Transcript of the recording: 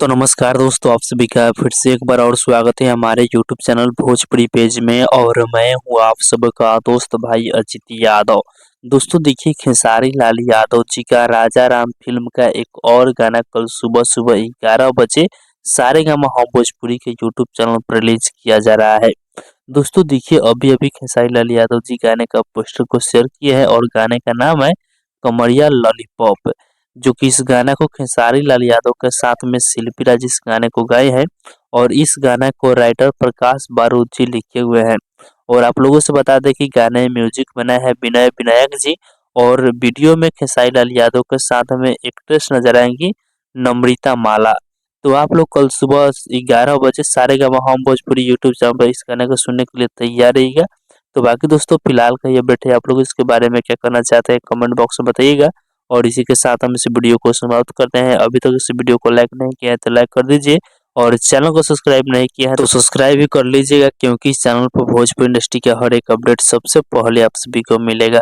तो नमस्कार दोस्तों, आप सभी का फिर से एक बार और स्वागत है हमारे यूट्यूब चैनल भोजपुरी पेज में। और मैं हूँ आप सबका दोस्त भाई अजित यादव। दोस्तों देखिए, खेसारी लाल यादव जी का राजा राम फिल्म का एक और गाना कल सुबह सुबह 11 बजे सारेगामा हम भोजपुरी के यूट्यूब चैनल पर रिलीज किया जा रहा है। दोस्तों देखिए, अभी अभी खेसारी लाल यादव जी गाने का पोस्टर को शेयर किए हैं और गाने का नाम है कमरिया लॉलीपॉप। जो कि इस गाना को खेसारी लाल यादव के साथ में शिल्पी राज इस गाने को गाए हैं और इस गाना को राइटर प्रकाश बारूद जी लिखे हुए हैं। और आप लोगों से बता दें कि गाने में म्यूजिक बना है विनय विनायक जी और वीडियो में खेसारी लाल यादव के साथ में एक्ट्रेस नजर आएंगी नम्रता माला। तो आप लोग कल सुबह 11 बजे सारेगामा हम भोजपुरी यूट्यूब चैनल पर इस गाने को सुनने के लिए तैयार रहिएगा। तो बाकी दोस्तों, फिलहाल का ये अपडेट है। आप लोग इसके बारे में क्या करना चाहते हैं कमेंट बॉक्स में बताइएगा। और इसी के साथ हम इस वीडियो को समाप्त करते हैं। अभी तक इस वीडियो को लाइक नहीं किया है तो लाइक कर दीजिए और चैनल को सब्सक्राइब नहीं किया है तो सब्सक्राइब भी कर लीजिएगा, क्योंकि इस चैनल पर भोजपुरी इंडस्ट्री के हर एक अपडेट सबसे पहले आप सभी को मिलेगा।